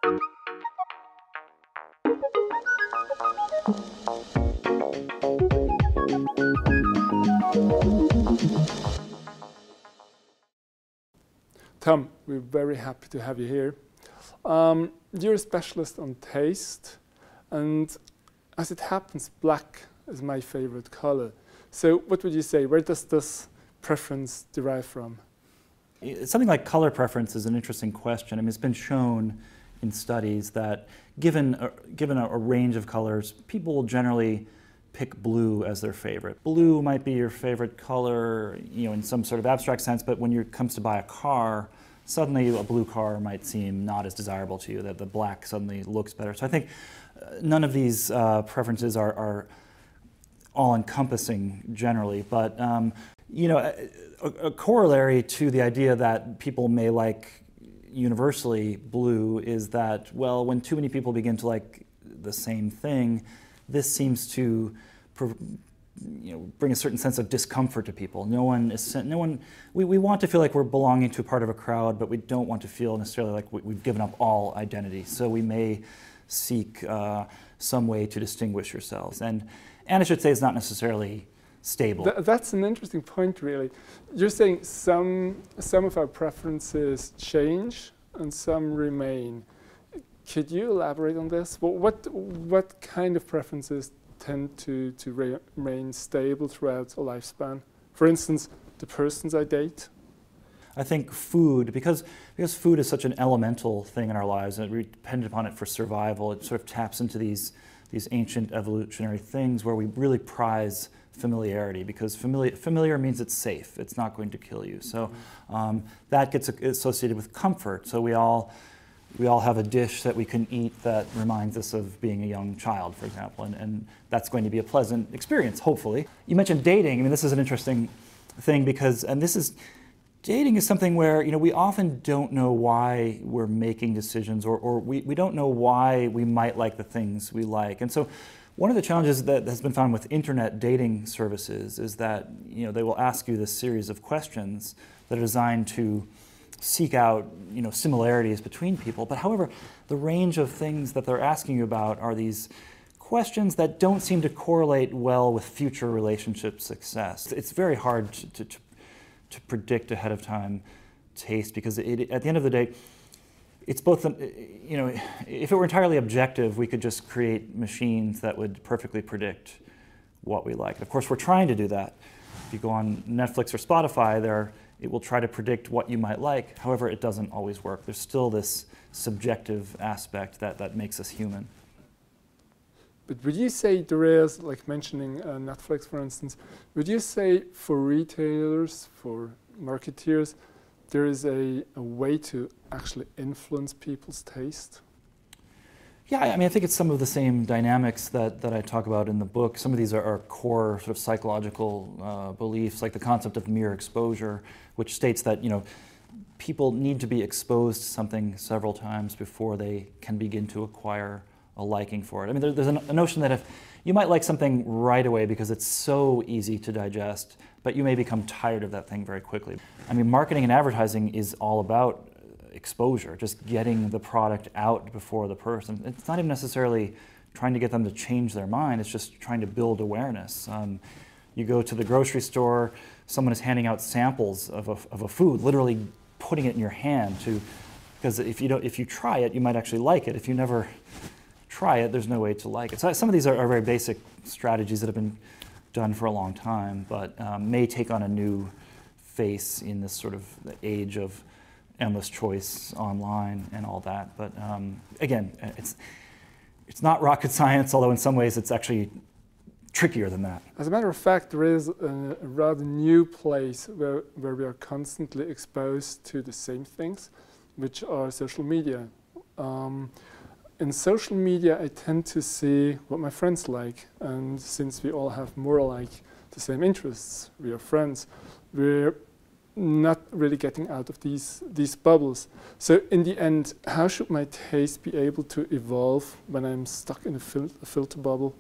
Tom, we're very happy to have you here. You're a specialist on taste, and as it happens, black is my favorite color. So what would you say? Where does this preference derive from? Something like color preference is an interesting question. I mean, it's been shown in studies that given a range of colors, people will generally pick blue as their favorite. Blue might be your favorite color, in some sort of abstract sense, but when it comes to buy a car, suddenly a blue car might seem not as desirable to you, that the black suddenly looks better. So I think none of these preferences are all-encompassing generally, but a corollary to the idea that people may like universally blue is that, well, when too many people begin to like the same thing, this seems to bring a certain sense of discomfort to people. We want to feel like we're belonging to a part of a crowd, but we don't want to feel necessarily like we've given up all identity. So we may seek some way to distinguish yourselves. And I should say it's not necessarily stable. That's an interesting point, really. You're saying some of our preferences change and some remain. Could you elaborate on this? What kind of preferences tend to remain stable throughout a lifespan? For instance, the persons I date? I think food, because food is such an elemental thing in our lives, and we depend upon it for survival, it sort of taps into these ancient evolutionary things where we really prize familiarity, because familiar means it's safe, it's not going to kill you. So that gets associated with comfort. So we all have a dish that we can eat that reminds us of being a young child, for example, and that's going to be a pleasant experience, hopefully. You mentioned dating. I mean, this is an interesting thing because, dating is something where, we often don't know why we're making decisions, or we don't know why we might like the things we like. And so one of the challenges that has been found with internet dating services is that, they will ask you this series of questions that are designed to seek out, similarities between people. But however, the range of things that they're asking you about are these questions that don't seem to correlate well with future relationship success. It's very hard to predict ahead of time taste, because at the end of the day, it's both, if it were entirely objective, we could just create machines that would perfectly predict what we like. Of course, we're trying to do that. If you go on Netflix or Spotify, it will try to predict what you might like. However, it doesn't always work. There's still this subjective aspect that makes us human. But would you say there is, like mentioning Netflix, for instance, would you say for retailers, for marketeers, there is a way to actually influence people's taste? Yeah, I think it's some of the same dynamics that I talk about in the book. Some of these are core sort of psychological beliefs, like the concept of mere exposure, which states that people need to be exposed to something several times before they can begin to acquire a liking for it. I mean, there's a notion that if you might like something right away because it's so easy to digest, but you may become tired of that thing very quickly. I mean, marketing and advertising is all about exposure, just getting the product out before the person. It's not even necessarily trying to get them to change their mind, it's just trying to build awareness. You go to the grocery store, someone is handing out samples of a food, literally putting it in your hand because if you try it, you might actually like it. If you never try it, there's no way to like it. So some of these are very basic strategies that have been done for a long time, but may take on a new face in this sort of age of endless choice online and all that. But again, it's not rocket science, although in some ways it's actually trickier than that. As a matter of fact, there is a rather new place where we are constantly exposed to the same things, which are social media. In social media, I tend to see what my friends like, and since we all have more or like the same interests, we are friends, we're not really getting out of these bubbles. So in the end, how should my taste be able to evolve when I'm stuck in a filter bubble?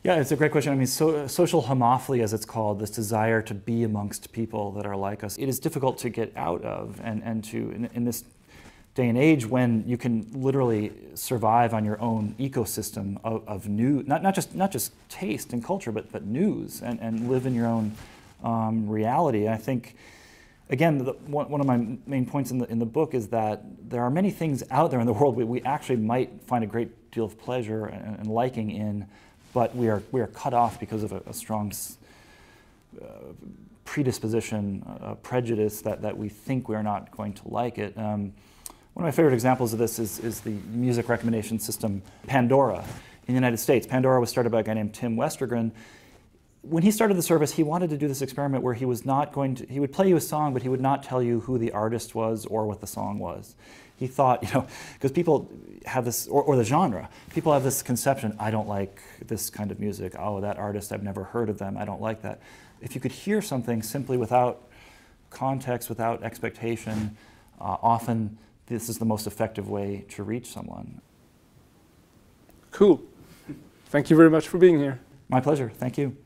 Yeah, it's a great question. I mean, social homophily, as it's called, this desire to be amongst people that are like us, it is difficult to get out of, and to, in this day and age when you can literally survive on your own ecosystem of news, not just taste and culture, but news, and live in your own reality. And I think, again, one of my main points in the book is that there are many things out there in the world we actually might find a great deal of pleasure and liking in, but we are cut off because of a strong predisposition, prejudice that we think we're not going to like it. One of my favorite examples of this is the music recommendation system Pandora in the United States. Pandora was started by a guy named Tim Westergren. When he started the service, he wanted to do this experiment where he was not going to, he would play you a song, but he would not tell you who the artist was or what the song was. He thought, because people have this, or the genre, people have this conception, I don't like this kind of music. Oh, that artist, I've never heard of them, I don't like that. If you could hear something simply without context, without expectation, often this is the most effective way to reach someone. Cool. Thank you very much for being here. My pleasure. Thank you.